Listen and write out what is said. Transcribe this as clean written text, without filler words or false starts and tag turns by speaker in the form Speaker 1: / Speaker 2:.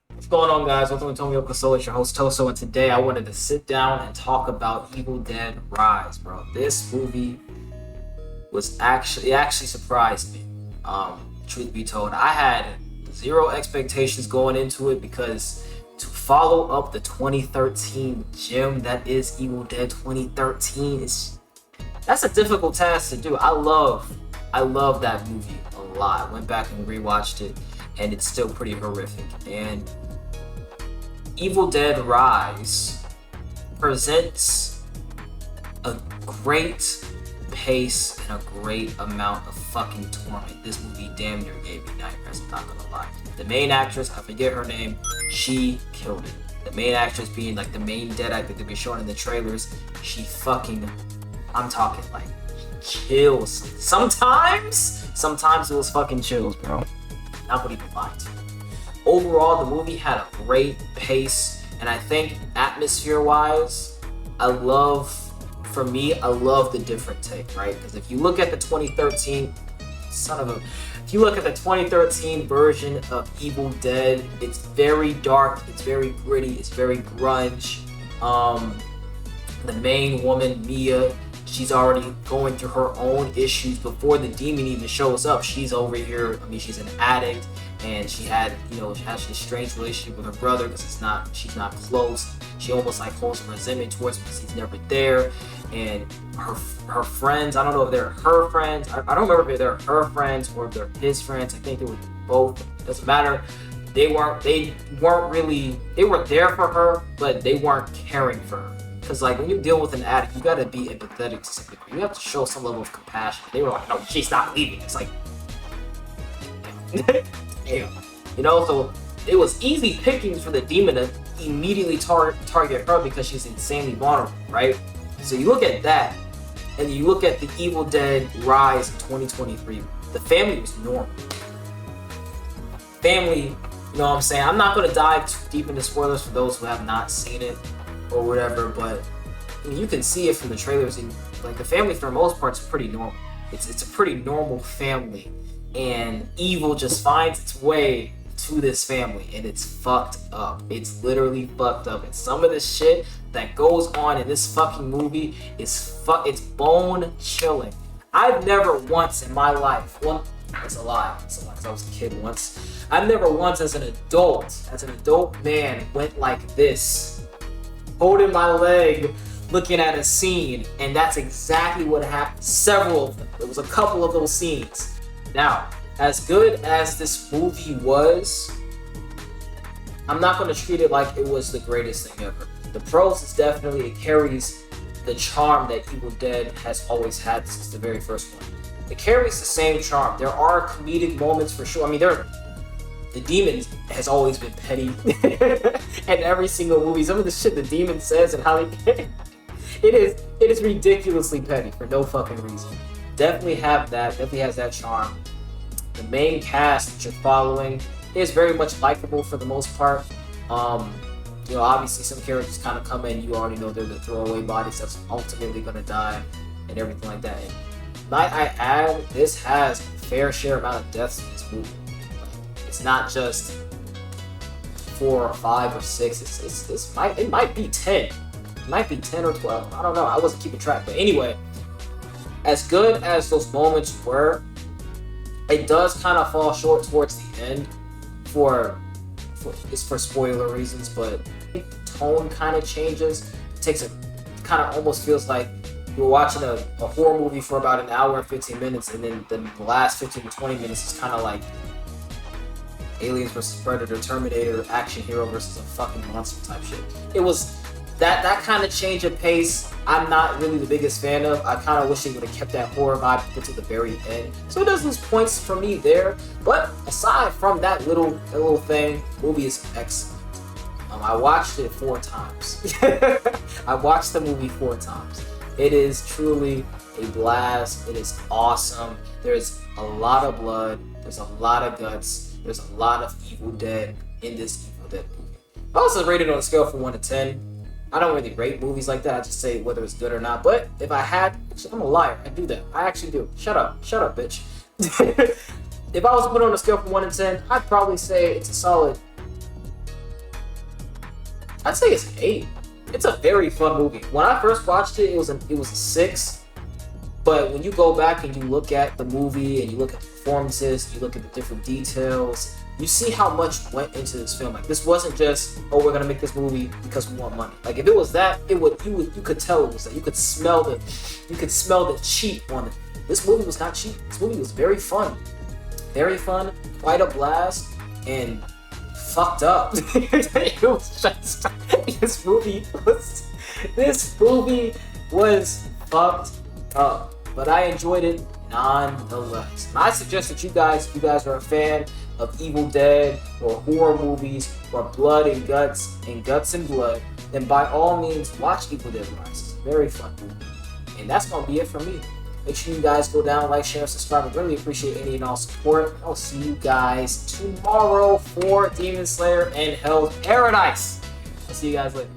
Speaker 1: What's going on, guys? Welcome to Antonio Casola, it's your host Toso, and today I wanted to sit down and talk about Evil Dead Rise, bro. This movie was actually surprised me. Truth be told, I had zero expectations going into it because to follow up the 2013 gem that is Evil Dead 2013 that's a difficult task to do. I love that movie a lot. I went back and rewatched it, and it's still pretty horrific. And Evil Dead Rise presents a great pace and a great amount of fucking torment. This movie damn near gave me nightmares, I'm not gonna lie. The main actress, I forget her name, she killed it. The main actress being like the main dead actor to be shown in the trailers, she fucking, I'm talking like chills. Sometimes it was fucking chills, bro. Not gonna even lie to you. Overall, the movie had a great pace, and I think atmosphere-wise, I love the different take, right? Because if you look at the 2013, if you look at the 2013 version of Evil Dead, it's very dark, it's very gritty, it's very grunge. The main woman, Mia, she's already going through her own issues before the demon even shows up. She's over here, she's an addict, and she has this strange relationship with her brother because she's not close. She almost like holds resentment towards him because he's never there. And her friends, I don't know if they're her friends. I don't remember if they're her friends or if they're his friends. I think they were both. It doesn't matter. They were there for her, but they weren't caring for her. Because like when you deal with an addict, you gotta be empathetic to some people. You have to show some level of compassion. They were like, no, she's not leaving. It's like, damn. So it was easy pickings for the demon to immediately target her because she's insanely vulnerable, right? So you look at that, and you look at the Evil Dead Rise in 2023. The family was normal. Family, you know what I'm saying? I'm not gonna dive too deep into spoilers for those who have not seen it or whatever, but you can see it from the trailers. And like the family, for the most part, is pretty normal. It's a pretty normal family, and evil just finds its way to this family, and it's fucked up. It's literally fucked up. And some of the shit that goes on in this fucking movie is it's bone chilling. I've never once in my life, it's a lie, because I was a kid once. I've never once as an adult man went like this, holding my leg, looking at a scene, and that's exactly what happened. Several of them. There was a couple of those scenes. Now, as good as this movie was, I'm not going to treat it like it was the greatest thing ever. The pros is definitely, it carries the charm that Evil Dead has always had since the very first one. It carries the same charm. There are comedic moments for sure. The demon has always been petty in every single movie. Some of the shit the demon says and how it is ridiculously petty for no fucking reason. Definitely has that charm. The main cast that you're following is very much likable for the most part. Obviously some characters kind of come in, you already know they're the throwaway bodies that's ultimately gonna die and everything like that. And might I add, this has a fair share amount of deaths in this movie. It's not just 4 or 5 or 6. It might be 10. It might be 10 or 12. I don't know. I wasn't keeping track. But anyway, as good as those moments were, it does kind of fall short towards the end for spoiler reasons, but the tone kind of changes. It kind of almost feels like you're watching a horror movie for about an hour and 15 minutes, and then the last 15 to 20 minutes is kind of like Aliens vs. Predator, Terminator, action hero versus a fucking monster type shit. It was that kind of change of pace. I'm not really the biggest fan of. I kind of wish they would have kept that horror vibe until the very end. So it does lose points for me there. But aside from that little thing, the movie is excellent. I watched it 4 times. I watched the movie 4 times. It is truly a blast. It is awesome. There's a lot of blood. There's a lot of guts. There's a lot of Evil Dead in this Evil Dead movie. I also rated on a scale from 1 to 10. I don't really rate movies like that. I just say whether it's good or not. But if I had, I'm a liar. I do that. I actually do. Shut up, bitch. If I was to put it on a scale from 1 to 10, I'd probably say it's a solid. I'd say it's an 8. It's a very fun movie. When I first watched it, it was a 6. But when you go back and you look at the movie and you look at the performances, you look at the different details, you see how much went into this film. Like, this wasn't just, oh, we're gonna make this movie because we want money. Like, if it was that, you could tell it was that. You could smell the cheap on it. This movie was not cheap. This movie was very fun, quite a blast, and fucked up. It was just this movie was fucked up. But I enjoyed it nonetheless. And I suggest that you guys are a fan of Evil Dead or horror movies or blood and guts and blood, then by all means watch Evil Dead Rise. It's a very fun movie. And that's gonna be it from me. Make sure you guys go down, like, share, and subscribe. I really appreciate any and all support. I'll see you guys tomorrow for Demon Slayer and Hell's Paradise. I'll see you guys later.